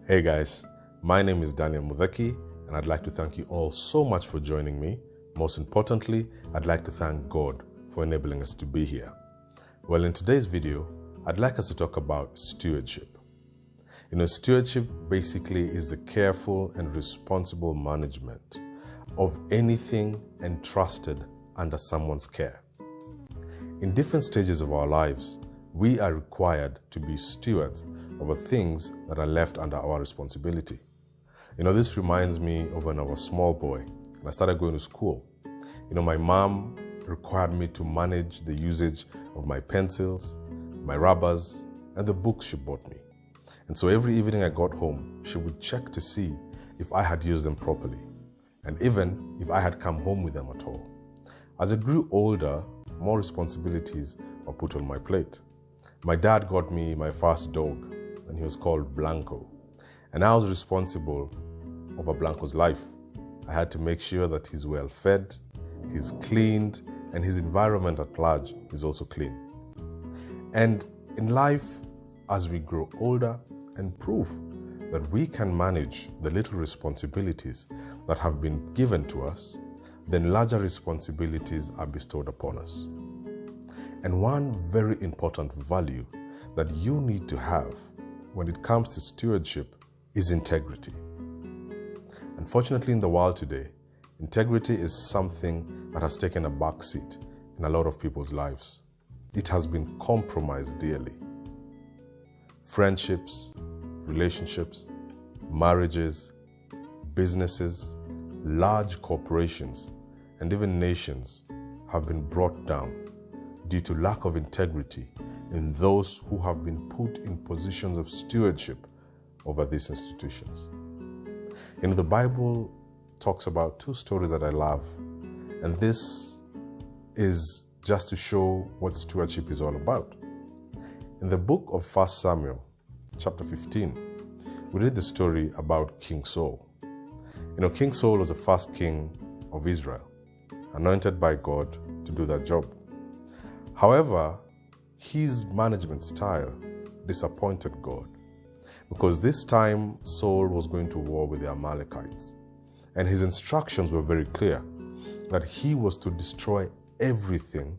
Hey guys, my name is Daniel Mudhaki, and I'd like to thank you all so much for joining me. Most importantly, I'd like to thank God for enabling us to be here. Well, in today's video, I'd like us to talk about stewardship. Stewardship basically is the careful and responsible management of anything entrusted under someone's care. In different stages of our lives, we are required to be stewards over things that are left under our responsibility. This reminds me of when I was a small boy and I started going to school. My mom required me to manage the usage of my pencils, my rubbers, and the books she bought me. And so every evening I got home, she would check to see if I had used them properly, and even if I had come home with them at all. As I grew older, more responsibilities were put on my plate. My dad got me my first dog, and he was called Blanco. And I was responsible over Blanco's life. I had to make sure that he's well fed, he's cleaned, and his environment at large is also clean. And in life, as we grow older and prove that we can manage the little responsibilities that have been given to us, then larger responsibilities are bestowed upon us. And one very important value that you need to have when it comes to stewardship is integrity. Unfortunately, in the world today, integrity is something that has taken a back seat in a lot of people's lives. It has been compromised dearly. Friendships, relationships, marriages, businesses, large corporations, and even nations have been brought down due to lack of integrity in those who have been put in positions of stewardship over these institutions. The Bible talks about two stories that I love, and this is just to show what stewardship is all about. In the book of 1 Samuel, chapter 15, we read the story about King Saul. King Saul was the first king of Israel, anointed by God to do that job. However, his management style disappointed God, because this time Saul was going to war with the Amalekites, and his instructions were very clear that he was to destroy everything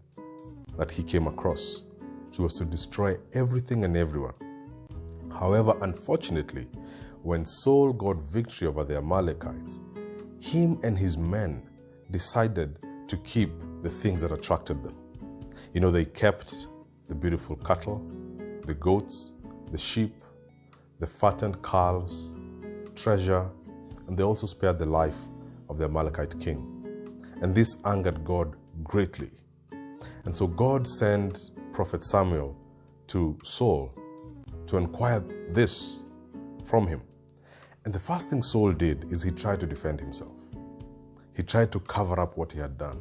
that he came across. He was to destroy everything and everyone. However, unfortunately, when Saul got victory over the Amalekites, him and his men decided to keep the things that attracted them. They kept the beautiful cattle, the goats, the sheep, the fattened calves, treasure, and they also spared the life of the Amalekite king. And this angered God greatly. And so God sent Prophet Samuel to Saul to inquire this from him. And the first thing Saul did is he tried to defend himself. He tried to cover up what he had done,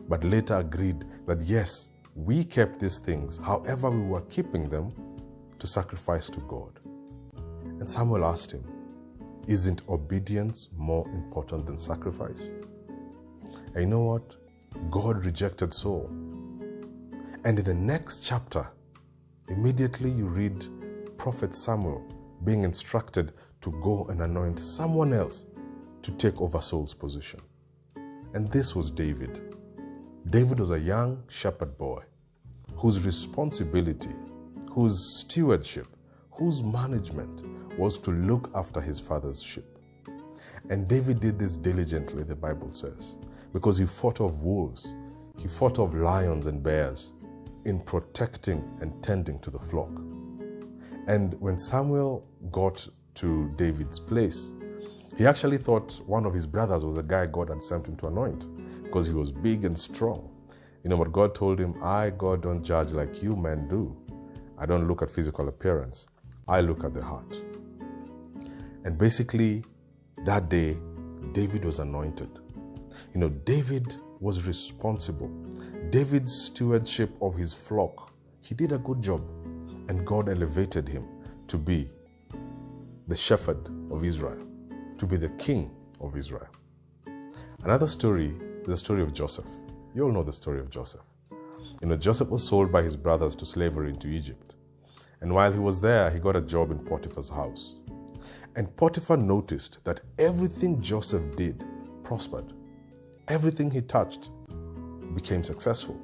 but later agreed that yes, we kept these things, however we were keeping them, to sacrifice to God. And Samuel asked him, isn't obedience more important than sacrifice? And you know what? God rejected Saul. And in the next chapter, immediately you read Prophet Samuel being instructed to go and anoint someone else to take over Saul's position. And this was David. David was a young shepherd boy whose responsibility, whose stewardship, whose management was to look after his father's sheep. And David did this diligently, the Bible says, because he fought off wolves, he fought off lions and bears in protecting and tending to the flock. And when Samuel got to David's place, he actually thought one of his brothers was the guy God had sent him to anoint, because he was big and strong. But God told him, I, God, don't judge like you men do. I don't look at physical appearance. I look at the heart. And basically, that day, David was anointed. David was responsible. David's stewardship of his flock, he did a good job. And God elevated him to be the shepherd of Israel, to be the king of Israel. Another story is the story of Joseph. You all know the story of Joseph. Joseph was sold by his brothers to slavery into Egypt. And while he was there, he got a job in Potiphar's house. And Potiphar noticed that everything Joseph did prospered. Everything he touched became successful.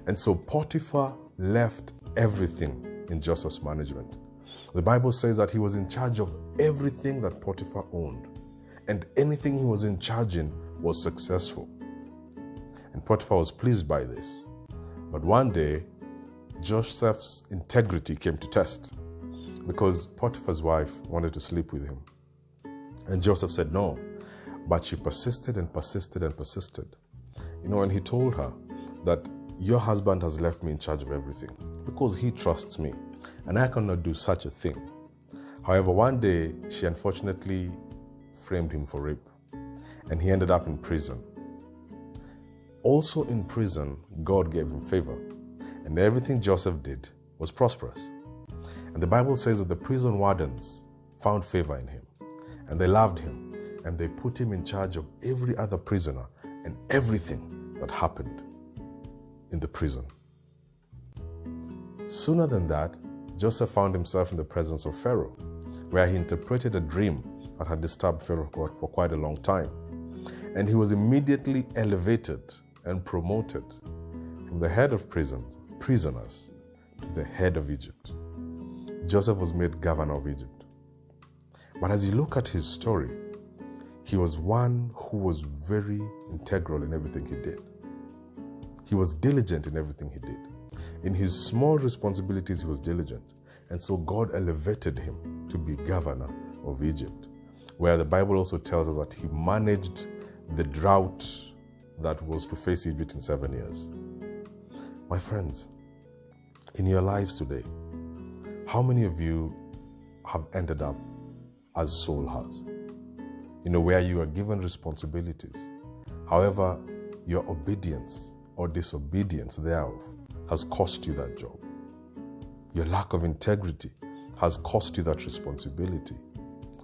And so Potiphar left everything in Joseph's management. The Bible says that he was in charge of everything that Potiphar owned, and anything he was in charge in was successful. And Potiphar was pleased by this. But one day, Joseph's integrity came to test because Potiphar's wife wanted to sleep with him. And Joseph said no, but she persisted and persisted and persisted. And he told her that your husband has left me in charge of everything because he trusts me and I cannot do such a thing. However, one day she unfortunately framed him for rape and he ended up in prison. Also in prison, God gave him favor, and everything Joseph did was prosperous. And the Bible says that the prison wardens found favor in him, and they loved him, and they put him in charge of every other prisoner and everything that happened in the prison. Sooner than that, Joseph found himself in the presence of Pharaoh, where he interpreted a dream that had disturbed Pharaoh for quite a long time. And he was immediately elevated and promoted from the head of prisoners to the head of Egypt. Joseph was made governor of Egypt. But as you look at his story, he was one who was very integral in everything he did. He was diligent in everything he did. In his small responsibilities, he was diligent. And so God elevated him to be governor of Egypt, where the Bible also tells us that he managed the drought that was to face Egypt in 7 years. My friends, in your lives today, how many of you have ended up as Saul has? Where you are given responsibilities. However, your obedience or disobedience thereof has cost you that job. Your lack of integrity has cost you that responsibility.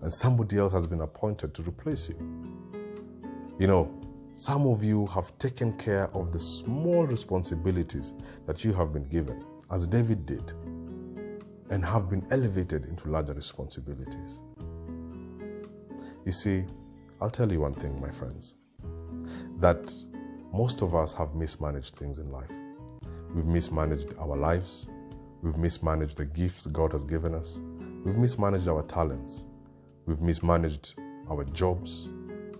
And somebody else has been appointed to replace you. Some of you have taken care of the small responsibilities that you have been given, as David did, and have been elevated into larger responsibilities. You see, I'll tell you one thing, my friends, that most of us have mismanaged things in life. We've mismanaged our lives. We've mismanaged the gifts God has given us. We've mismanaged our talents. We've mismanaged our jobs.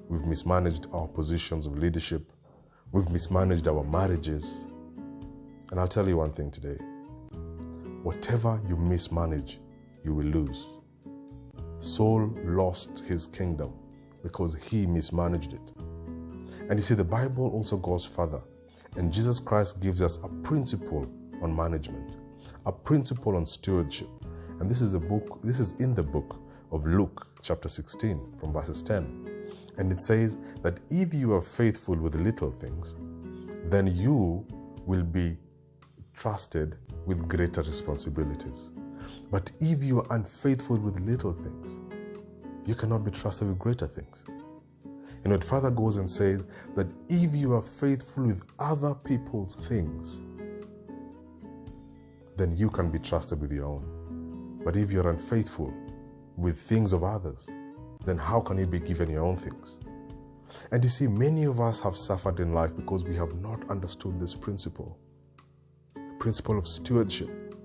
We've mismanaged our positions of leadership. We've mismanaged our marriages. And I'll tell you one thing today. Whatever you mismanage, you will lose. Saul lost his kingdom because he mismanaged it. And you see, the Bible also goes further. And Jesus Christ gives us a principle on management, a principle on stewardship. And this is in the book of Luke chapter 16 from verses 10. And it says that if you are faithful with little things, then you will be trusted with greater responsibilities. But if you are unfaithful with little things, you cannot be trusted with greater things. It further goes and says that if you are faithful with other people's things, then you can be trusted with your own. But if you're unfaithful with things of others, then how can you be given your own things? And you see, many of us have suffered in life because we have not understood this principle. The principle of stewardship,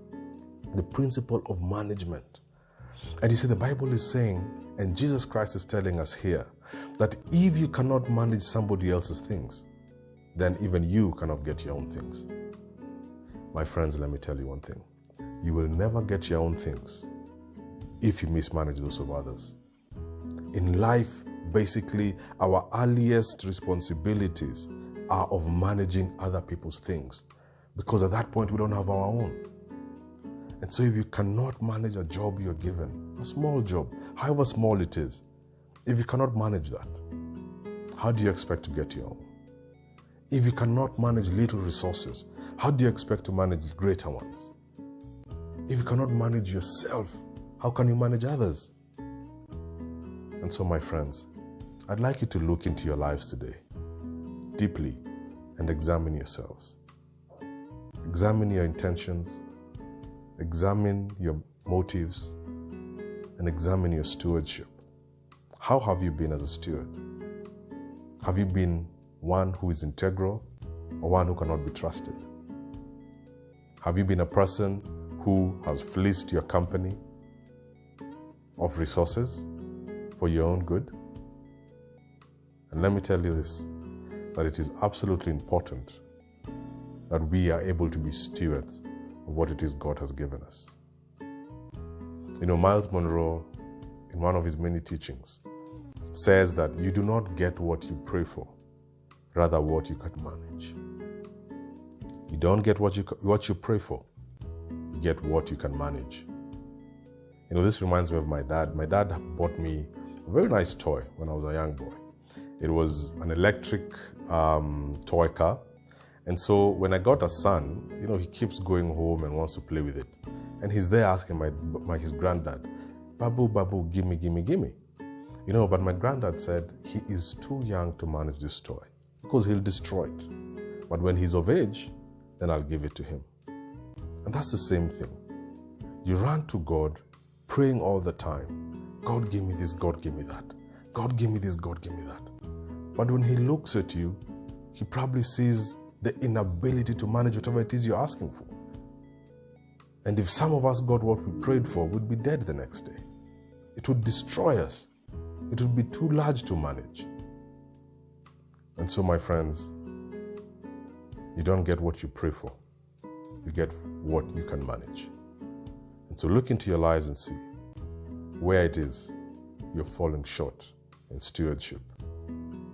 the principle of management. And you see, the Bible is saying, and Jesus Christ is telling us here, that if you cannot manage somebody else's things, then even you cannot get your own things. My friends, let me tell you one thing. You will never get your own things if you mismanage those of others. In life, basically, our earliest responsibilities are of managing other people's things, because at that point we don't have our own. And so if you cannot manage a job you're given, a small job, however small it is, if you cannot manage that, how do you expect to get your own? If you cannot manage little resources, how do you expect to manage greater ones? If you cannot manage yourself, how can you manage others? And so, my friends, I'd like you to look into your lives today deeply and examine yourselves. Examine your intentions, examine your motives, and examine your stewardship. How have you been as a steward? Have you been one who is integral or one who cannot be trusted? Have you been a person who has fleeced your company of resources for your own good? And let me tell you this, that it is absolutely important that we are able to be stewards of what it is God has given us. You know, Miles Monroe, in one of his many teachings, says that you do not get what you pray for, rather what you can manage. You don't get what you pray for, you get what you can manage. You know, this reminds me of my dad. My dad bought me a very nice toy when I was a young boy. It was an electric toy car. And so when I got a son, you know, he keeps going home and wants to play with it. And he's there asking his granddad, Babu, gimme. You know, but my granddad said he is too young to manage this toy because he'll destroy it. But when he's of age, then I'll give it to him. And that's the same thing. You run to God praying all the time. God, give me this, God, give me that. God, give me this, God, give me that. But when he looks at you, he probably sees the inability to manage whatever it is you're asking for. And if some of us got what we prayed for, we'd be dead the next day. It would destroy us. It would be too large to manage. And so, my friends, you don't get what you pray for. You get what you can manage. And so look into your lives and see where it is you're falling short in stewardship.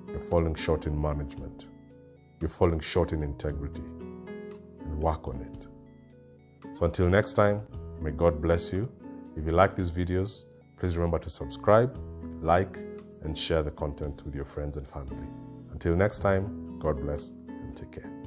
You're falling short in management. You're falling short in integrity. And work on it. So until next time, may God bless you. If you like these videos, please remember to subscribe, like, and share the content with your friends and family. Until next time, God bless and take care.